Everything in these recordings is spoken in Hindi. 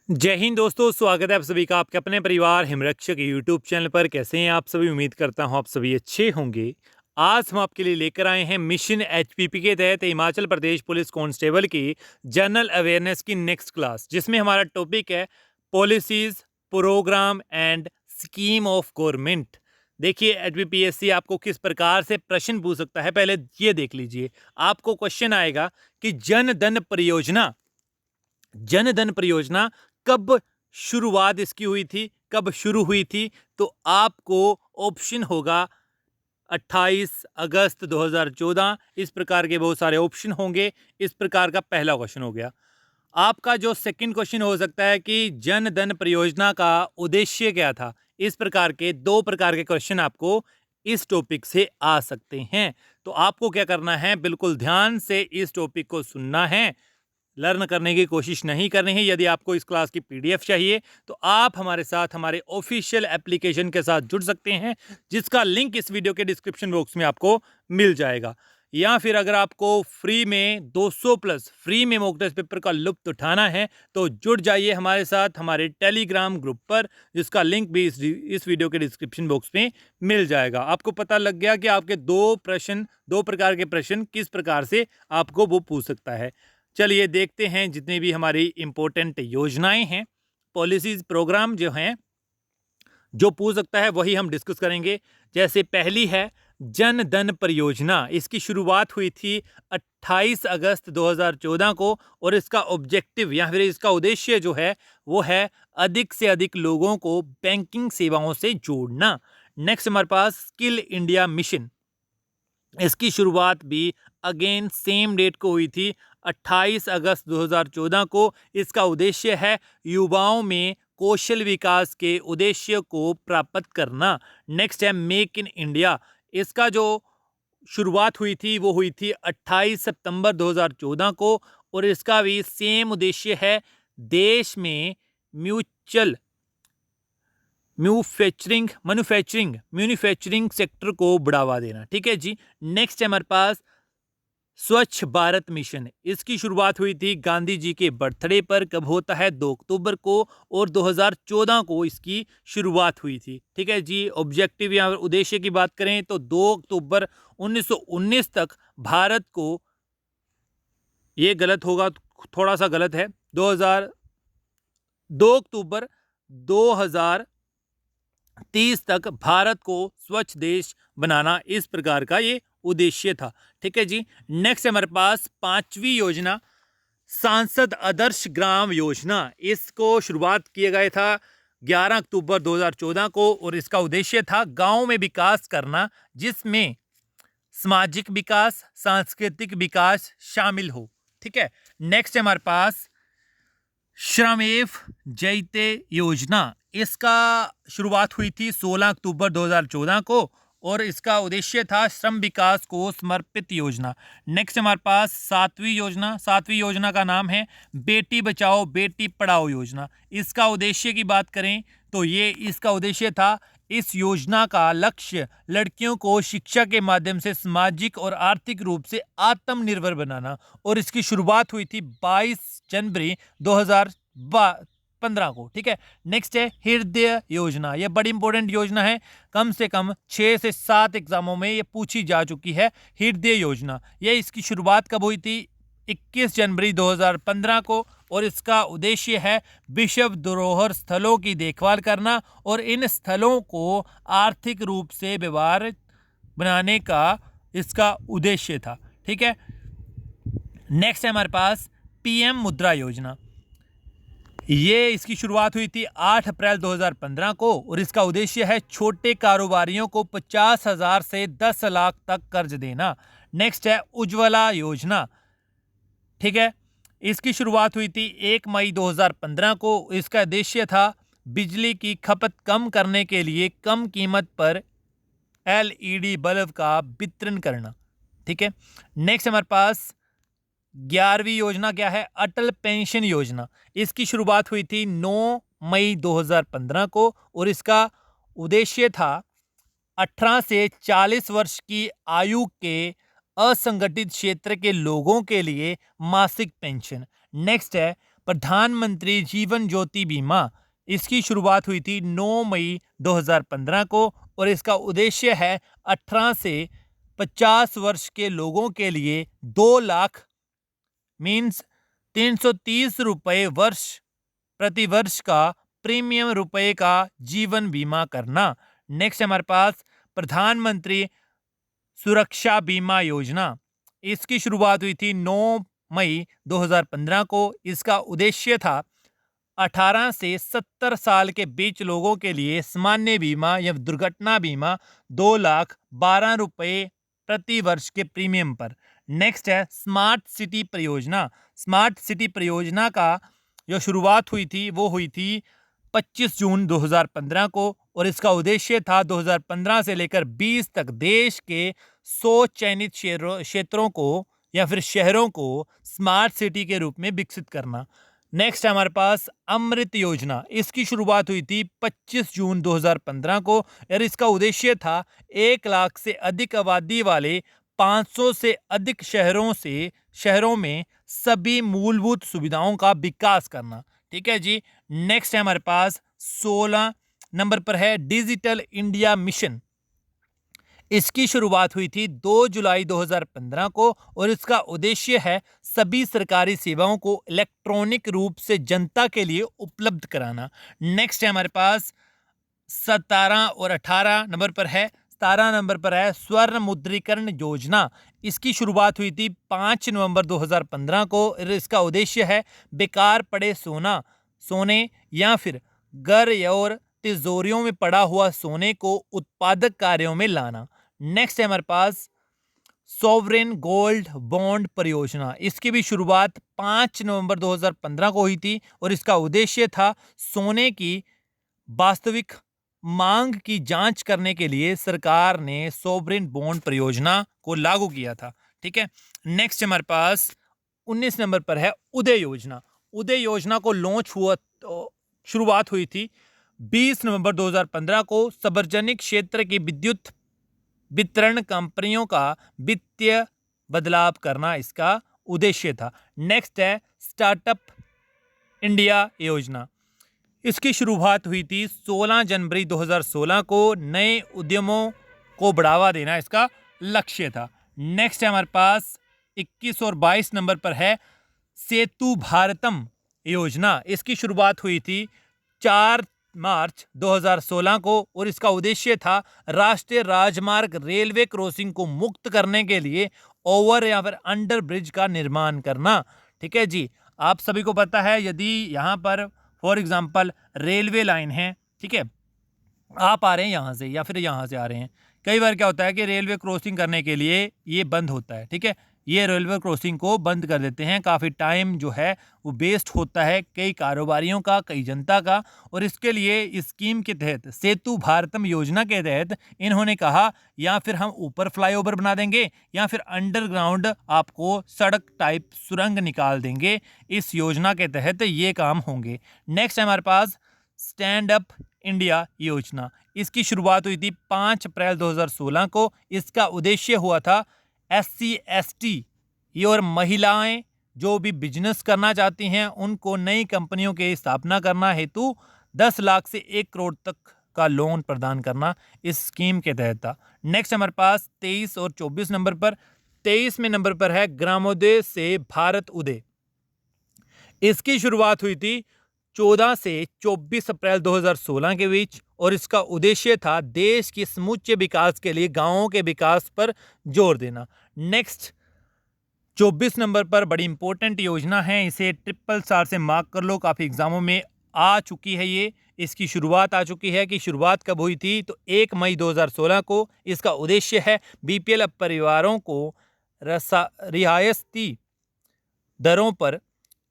जय हिंद दोस्तों, स्वागत है आप सभी का आपके अपने परिवार हिमरक्षक यूट्यूब चैनल पर। कैसे हैं आप सभी? उम्मीद करता हूं आप सभी अच्छे होंगे। आज हम आपके लिए लेकर आए हैं मिशन एचपीपी के तहत हिमाचल प्रदेश पुलिस कांस्टेबल की जनरल अवेयरनेस की नेक्स्ट क्लास, जिसमें हमारा टॉपिक है policies, program and scheme of government. देखिए, एचपीपीएससी आपको किस प्रकार से प्रश्न पूछ सकता है, पहले ये देख लीजिए। आपको क्वेश्चन आएगा कि जन धन परियोजना कब शुरुआत इसकी हुई थी, कब शुरू हुई थी? तो आपको ऑप्शन होगा 28 अगस्त 2014। इस प्रकार के बहुत सारे ऑप्शन होंगे। इस प्रकार का पहला क्वेश्चन हो गया। आपका जो सेकंड क्वेश्चन हो सकता है कि जन धन परियोजना का उद्देश्य क्या था? इस प्रकार के दो प्रकार के क्वेश्चन आपको इस टॉपिक से आ सकते हैं। तो आपको क्या करना है, बिल्कुल ध्यान से इस टॉपिक को सुनना है, लर्न करने की कोशिश नहीं करनी है। यदि आपको इस क्लास की पीडीएफ चाहिए तो आप हमारे साथ हमारे ऑफिशियल एप्लीकेशन के साथ जुड़ सकते हैं, जिसका लिंक इस वीडियो के डिस्क्रिप्शन बॉक्स में आपको मिल जाएगा। या फिर अगर आपको फ्री में 200 प्लस फ्री में मॉक टेस्ट पेपर का लुत्फ उठाना है तो जुड़ जाइए हमारे साथ हमारे टेलीग्राम ग्रुप पर, जिसका लिंक भी इस वीडियो के डिस्क्रिप्शन बॉक्स में मिल जाएगा। आपको पता लग गया कि आपके दो प्रकार के प्रश्न किस प्रकार से आपको वो पूछ सकता है। चलिए देखते हैं जितनी भी हमारी इंपॉर्टेंट योजनाएं हैं, पॉलिसीज, प्रोग्राम जो हैं, जो पूछ सकता है वही हम डिस्कस करेंगे। जैसे पहली है जन धन परियोजना। इसकी शुरुआत हुई थी 28 अगस्त 2014 को और इसका ऑब्जेक्टिव या फिर इसका उद्देश्य जो है वो है अधिक से अधिक लोगों को बैंकिंग सेवाओं से जोड़ना। नेक्स्ट हमारे पास स्किल इंडिया मिशन। इसकी शुरुआत भी अगेन सेम डेट को हुई थी, 28 अगस्त 2014 को। इसका उद्देश्य है युवाओं में कौशल विकास के उद्देश्य को प्राप्त करना। नेक्स्ट है मेक इन इंडिया। इसका जो शुरुआत हुई थी वो हुई थी 28 सितंबर 2014 को और इसका भी सेम उद्देश्य है देश में म्यूचुअल मैन्युफैक्चरिंग सेक्टर को बढ़ावा देना। ठीक है जी। नेक्स्ट है हमारे पास स्वच्छ भारत मिशन। इसकी शुरुआत हुई थी गांधी जी के बर्थडे पर, कब होता है 2 अक्टूबर को, और 2014 को इसकी शुरुआत हुई थी। ठीक है जी। ऑब्जेक्टिव या उद्देश्य की बात करें तो 2 अक्टूबर 1919 तक भारत को, ये गलत होगा, थोड़ा सा गलत है, 2 अक्टूबर 2030 तक भारत को स्वच्छ देश बनाना, इस प्रकार का ये उद्देश्य था। ठीक है जी। नेक्स्ट हमारे पास पांचवी योजना सांसद आदर्श ग्राम योजना। इसको शुरुआत किया गया था 11 अक्टूबर 2014 को और इसका उद्देश्य था गांव में विकास करना, जिसमें सामाजिक विकास, सांस्कृतिक विकास शामिल हो। ठीक है। नेक्स्ट हमारे पास श्रमेव जयते योजना। इसका शुरुआत हुई थी 16 अक्टूबर 2014 को और इसका उद्देश्य था श्रम विकास को समर्पित योजना। नेक्स्ट हमारे पास सातवीं योजना का नाम है बेटी बचाओ बेटी पढ़ाओ योजना। इसका उद्देश्य की बात करें तो ये इसका उद्देश्य था, इस योजना का लक्ष्य लड़कियों को शिक्षा के माध्यम से सामाजिक और आर्थिक रूप से आत्मनिर्भर बनाना और इसकी शुरुआत हुई थी 22 जनवरी 2015 को। ठीक है। नेक्स्ट है हृदय योजना। यह बड़ी इंपॉर्टेंट योजना है, कम से कम 6 से 7 एग्जामों में ये पूछी जा चुकी है। हृदय योजना, यह इसकी शुरुआत कब हुई थी? 21 जनवरी 2015 को और इसका उद्देश्य है विश्व धरोहर स्थलों की देखभाल करना और इन स्थलों को आर्थिक रूप से व्यवहार बनाने का इसका उद्देश्य था। ठीक है। नेक्स्ट है हमारे पास पीएम मुद्रा योजना। ये इसकी शुरुआत हुई थी 8 अप्रैल 2015 को और इसका उद्देश्य है छोटे कारोबारियों को 50,000 से 10 लाख तक कर्ज देना। नेक्स्ट है उज्ज्वला योजना। ठीक है। इसकी शुरुआत हुई थी 1 मई 2015 को। इसका उद्देश्य था बिजली की खपत कम करने के लिए कम कीमत पर एलईडी बल्ब का वितरण करना। ठीक है। नेक्स्ट हमारे पास 11वीं योजना क्या है? अटल पेंशन योजना। इसकी शुरुआत हुई थी 9 मई 2015 को और इसका उद्देश्य था 18 से 40 वर्ष की आयु के असंगठित क्षेत्र के लोगों के लिए मासिक पेंशन। नेक्स्ट है प्रधानमंत्री जीवन ज्योति बीमा, इसकी शुरुआत हुई थी 9 मई 2015 को और इसका उद्देश्य है 18 से 50 वर्ष के लोगों के लिए 2 लाख मीन्स 330 रुपए प्रति वर्ष का प्रीमियम रुपए का जीवन बीमा करना। नेक्स्ट हमारे पास प्रधानमंत्री सुरक्षा बीमा योजना, इसकी शुरुआत हुई थी 9 मई 2015 को। इसका उद्देश्य था 18 से 70 साल के बीच लोगों के लिए सामान्य बीमा या दुर्घटना बीमा 2 लाख 12 रुपए प्रति वर्ष के प्रीमियम पर। नेक्स्ट है स्मार्ट सिटी परियोजना। स्मार्ट सिटी परियोजना का जो शुरुआत हुई थी वो हुई थी 25 जून 2015 को और इसका उद्देश्य था 2015 से लेकर 20 तक देश के 100 चयनित क्षेत्रों को या फिर शहरों को स्मार्ट सिटी के रूप में विकसित करना। नेक्स्ट है हमारे पास अमृत योजना, इसकी शुरुआत हुई थी 25 जून 2015 को और इसका उद्देश्य था 1 लाख से अधिक आबादी वाले 500 से अधिक शहरों में सभी मूलभूत सुविधाओं का विकास करना। ठीक है जी। नेक्स्ट है हमारे पास 16 नंबर पर है डिजिटल इंडिया मिशन। इसकी शुरुआत हुई थी 2 जुलाई 2015 को और इसका उद्देश्य है सभी सरकारी सेवाओं को इलेक्ट्रॉनिक रूप से जनता के लिए उपलब्ध कराना। नेक्स्ट है हमारे पास 17 और 18 नंबर पर है 17 नंबर पर है स्वर्ण मुद्रीकरण योजना। इसकी शुरुआत हुई थी 5 नवंबर 2015 को और इसका उद्देश्य है बेकार पड़े सोने या फिर घर और तिजोरियों में पड़ा हुआ सोने को उत्पादक कार्यों में लाना। नेक्स्ट है हमारे पास सॉवरेन गोल्ड बॉन्ड परियोजना। इसकी भी शुरुआत 5 नवंबर 2015 को हुई थी और इसका उद्देश्य था सोने की वास्तविक मांग की जांच करने के लिए सरकार ने सॉवरेन बॉन्ड परियोजना को लागू किया था। ठीक है। नेक्स्ट हमारे पास 19 नंबर पर है उदय योजना। उदय योजना को लॉन्च हुआ शुरुआत हुई थी 20 नवंबर 2015 को। सार्वजनिक क्षेत्र की विद्युत वितरण कंपनियों का वित्तीय बदलाव करना इसका उद्देश्य था। नेक्स्ट है स्टार्टअप इंडिया योजना। इसकी शुरुआत हुई थी 16 जनवरी 2016 को। नए उद्यमों को बढ़ावा देना इसका लक्ष्य था। नेक्स्ट है हमारे पास 21 और 22 नंबर पर है सेतु भारतम योजना। इसकी शुरुआत हुई थी 4 मार्च 2016 को और इसका उद्देश्य था राष्ट्रीय राजमार्ग रेलवे क्रॉसिंग को मुक्त करने के लिए ओवर या फिर अंडर ब्रिज का निर्माण करना। ठीक है जी। आप सभी को पता है यदि यहाँ पर फॉर एग्जांपल रेलवे लाइन है, ठीक है, आप आ रहे हैं यहाँ से या फिर यहाँ से आ रहे हैं, कई बार क्या होता है कि रेलवे क्रॉसिंग करने के लिए ये बंद होता है। ठीक है, ये रेलवे क्रॉसिंग को बंद कर देते हैं। काफ़ी टाइम जो है वो वेस्ट होता है कई कारोबारियों का, कई जनता का। और इसके लिए इस स्कीम के तहत सेतु भारतम योजना के तहत इन्होंने कहा या फिर हम ऊपर फ्लाईओवर बना देंगे या फिर अंडरग्राउंड आपको सड़क टाइप सुरंग निकाल देंगे। इस योजना के तहत ये काम होंगे। नेक्स्ट है हमारे पास स्टैंड अप इंडिया योजना। इसकी शुरुआत हुई थी 5 अप्रैल 2016 को। इसका उद्देश्य हुआ था SC ST ये और महिलाएं जो भी बिजनेस करना चाहती हैं उनको नई कंपनियों की स्थापना करना हेतु 10 लाख से 1 करोड़ तक का लोन प्रदान करना इस स्कीम के तहत था। नेक्स्ट हमारे पास 23 और 24 नंबर पर 23वें नंबर पर है ग्रामोदय से भारत उदय। इसकी शुरुआत हुई थी 14 से 24 अप्रैल 2016 के बीच और इसका उद्देश्य था देश के समूचे विकास के लिए गांवों के विकास पर जोर देना। नेक्स्ट 24 नंबर पर बड़ी इंपॉर्टेंट योजना है, इसे ट्रिपल स्टार से मार्क कर लो, काफ़ी एग्जामों में आ चुकी है ये। इसकी शुरुआत आ चुकी है कि शुरुआत कब हुई थी तो 1 मई 2016 को। इसका उद्देश्य है BPL परिवारों को रियायती दरों पर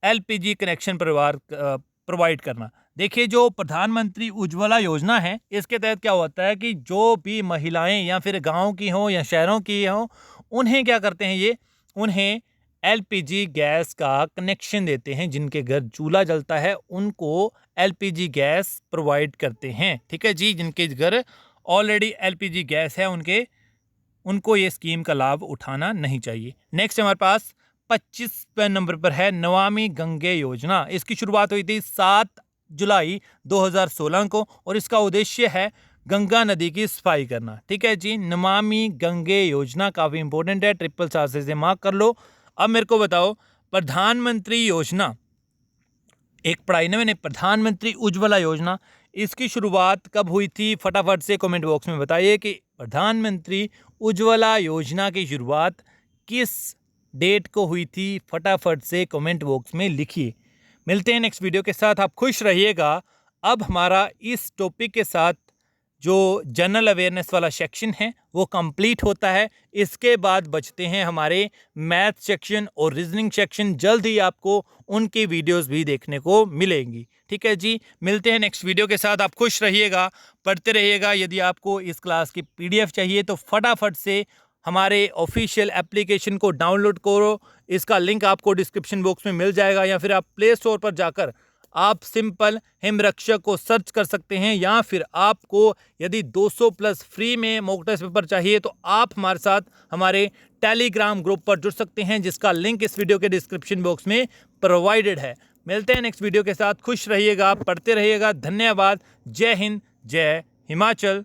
LPG कनेक्शन प्रोवाइड करना। देखिए जो प्रधानमंत्री उज्ज्वला योजना है इसके तहत क्या होता है कि जो भी महिलाएं या फिर गांव की हों या शहरों की हों उन्हें क्या करते हैं ये उन्हें LPG गैस का कनेक्शन देते हैं। जिनके घर चूल्हा जलता है उनको LPG गैस प्रोवाइड करते हैं। ठीक है जी। जिनके घर ऑलरेडी LPG गैस है उनको ये स्कीम का लाभ उठाना नहीं चाहिए। नेक्स्ट हमारे पास 25वें नंबर पर है नमामि गंगे योजना। इसकी शुरुआत हुई थी 7 जुलाई 2016 को और इसका उद्देश्य है गंगा नदी की सफाई करना। ठीक है जी, नमामि गंगे योजना काफ़ी इंपॉर्टेंट है, 777 से मार्क कर लो। अब मेरे को बताओ, प्रधानमंत्री योजना एक पढ़ाई ने मैंने, प्रधानमंत्री उज्ज्वला योजना, इसकी शुरुआत कब हुई थी? फटाफट से कमेंट बॉक्स में बताइए कि प्रधानमंत्री उज्ज्वला योजना की शुरुआत किस डेट को हुई थी? फटाफट से कमेंट बॉक्स में लिखिए। मिलते हैं नेक्स्ट वीडियो के साथ, आप खुश रहिएगा। अब हमारा इस टॉपिक के साथ जो जनरल अवेयरनेस वाला सेक्शन है वो कंप्लीट होता है। इसके बाद बचते हैं हमारे मैथ सेक्शन और रीजनिंग सेक्शन। जल्द ही आपको उनकी वीडियोस भी देखने को मिलेंगी। ठीक है जी, मिलते हैं नेक्स्ट वीडियो के साथ। आप खुश रहिएगा, पढ़ते रहिएगा। यदि आपको इस क्लास की PDF चाहिए तो फटाफट से हमारे ऑफिशियल एप्लीकेशन को डाउनलोड करो। इसका लिंक आपको डिस्क्रिप्शन बॉक्स में मिल जाएगा, या फिर आप प्ले स्टोर पर जाकर आप सिंपल हिमरक्षक को सर्च कर सकते हैं। या फिर आपको यदि 200+ फ्री में मॉक टेस्ट पेपर चाहिए तो आप हमारे साथ हमारे टेलीग्राम ग्रुप पर जुड़ सकते हैं, जिसका लिंक इस वीडियो के डिस्क्रिप्शन बॉक्स में प्रोवाइडेड है। मिलते हैं नेक्स्ट वीडियो के साथ, खुश रहिएगा, पढ़ते रहिएगा। धन्यवाद। जय हिंद, जय हिमाचल।